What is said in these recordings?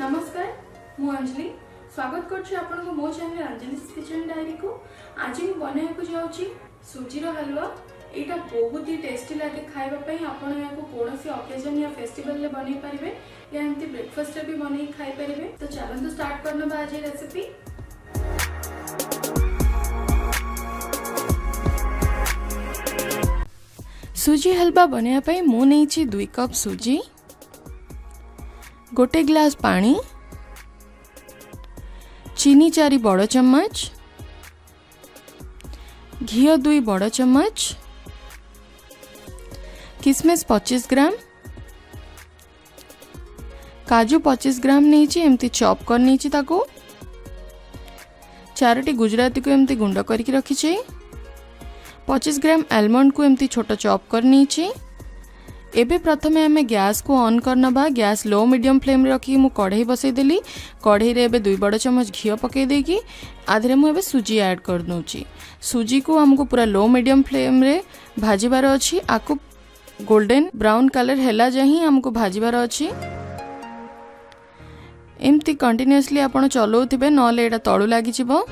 नमस्कार मु अंजलि स्वागत करछु आपन को मो चैनल अंजलि किचन डायरी को। आज मु बनाए को जाउची सुजी रो हलवा। एटा बहुत ही टेस्टी लागे खाइबा पई। आपन या को कोनोसी ओकेजन या फेस्टिवल ले बनै परिबे या एंती ब्रेकफास्ट रे भी बनै खाइ परिबे। तो चलो तो स्टार्ट करना बा आज रेसिपी। सुजी हलवा बनाया पई मु नैछि 2 कप सुजी, गोटे ग्लास पानी, चीनी 4 बड़ चम्मच, घी 2 बड़ चम्मच, किशमिश 25 ग्राम, काजू 25 ग्राम नहीं एमती चॉप कर नहीं ताको 4टी गुजराती को एमती गुंड करके रखी, 25 ग्राम आलमंड को एमती छोट चॉप कर नहीं। एबे प्रथमे आमे गैस को ऑन करना बा। गैस लो मीडियम फ्लेम रे रखी मु कढ़ाई बसई देली। कढ़ाई रे एबे 2 बड़ चम्मच घी पकई देकी आधरे मु एबे सुजी ऐड कर दूची। सुजी को हमको पूरा लो मीडियम फ्लेम रे भाजीबार अछि। आको गोल्डन ब्राउन कलर हैला जही हमको भाजीबार अछि। एमती कंटिन्यूअसली आपण चलाउथिबे नले एटा तळु लागि जिवो।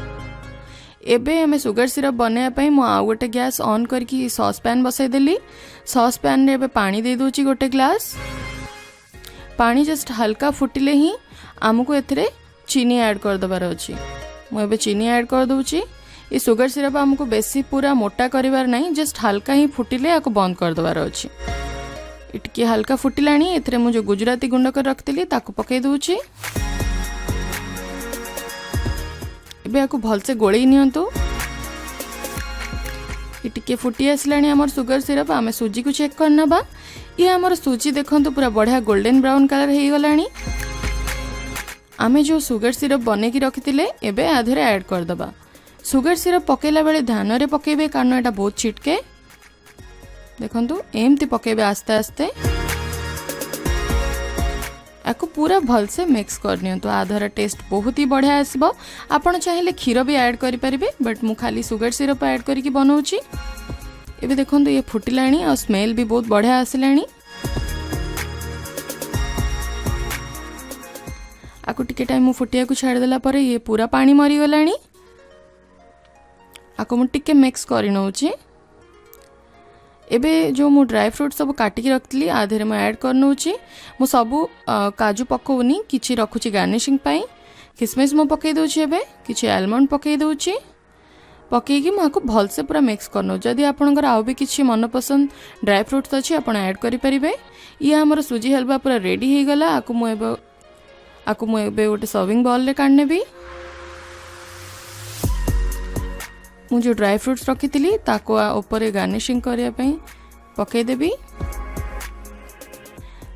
एबे हमें सुगर सिरप बनाया पई मु आ गोटे गैस ऑन करके सॉस पैन बसई देली। सॉस पैन रे एबे पानी दे दोची गोटे ग्लास। पानी जस्ट हल्का फुटिले ही हमको एथरे चीनी ऐड कर दबार अछि। मु एबे चीनी ऐड कर दोची। ये सुगर सिरप हमको बेसी पूरा मोटा करिवार नहीं, जस्ट हल्का ही फुटिले आको बंद कर दबार अछि। इटकी हल्का फुटिलानी एथरे मु जो गुजराती गुंड कर रखतिली ताको पकई दोची। एबे आको भलसे गोळई नियंतु। इटिके फुटी आसलानी हमर सुगर सिरप। आमे सुजी को चेक करना बा। ये हमर सुजी देखंतु पूरा बढ़िया गोल्डन ब्राउन कलर हे गलानी। आमे जो सुगर सिरप बने की रखितिले एबे आधरे ऐड कर दबा। सुगर सिरप पकेला बेले ध्यान रे पकेबे कारण एटा बहुत छिटके। देखंतु एमती पकेबे आस्ते आस्ते। आपको पूरा भल से मिक्स करनी तो आधार टेस्ट बहुत ही बढ़िया आसबो। आपण चाहिले क्षीर भी ऐड करि परिबे, बट मु खाली सुगर सिरप ऐड करके बनाउची। एबे देखंतु ये फुटिलाणी और स्मेल भी बहुत बढ़िया आसिलाणी। आको टिके टाइम मु फुटिया को छाड़ देला परे ये पूरा पानी मरी गलाणी। आको मु टिके मिक्स करि नउची। एबे जो मु ड्राई फ्रूट सब काटिकी रखली आधे मैं ऐड कर नउची। मु सबू काजू पकौनी, किछि रखुची गार्निशिंग पाई। किशमिश मु पकई दोची। एबे किछि आलमंड पकई दोची। पकईकी मु आको भल से पूरा मिक्स करनो। जदि आपनकर आउ भी किछि मनपसंद ड्राई फ्रूट्स अछि आपण ऐड करि परिबे। ये हमर सुजी हलवा पूरा रेडी हे गला। आको मु एबे गोटे सर्विंग बाउल रे काढने भी। मु जो ड्राई फ्रूट्स रखी थी ताको ऊपर गार्निशिंग करने पकई देबी।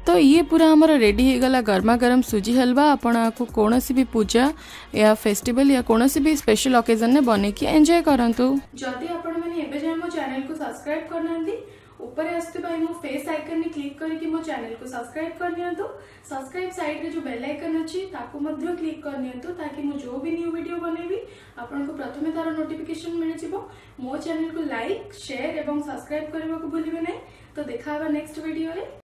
तो ये पूरा हमर रेडी हो गला गर्मा गर्म सुजी हलवा। आपण आपको कोनोसी भी पूजा या फेस्टिवल या कोनोसी भी स्पेशल ओकेजन ने बने की एंजॉय करंतु। जदि आपण माने एबे जे मो चैनल को सब्सक्राइब करनांती ऊपर आस्ते भाई मो फेस आइकन ने क्लिक करके मो चैनल को सब्सक्राइब कर नियंतु। सब्सक्राइब साइड रे जो बेल आइकन अछि ताको मध्य क्लिक कर नियंतु ताकि मो जो भी न्यू वीडियो बनेबी आपन को प्रथमे तार नोटिफिकेशन मिल जिवो। मो चैनल को लाइक शेयर एवं सब्सक्राइब करबा को भूलिबे नै। तो देखा नेक्स्ट वीडियो रे।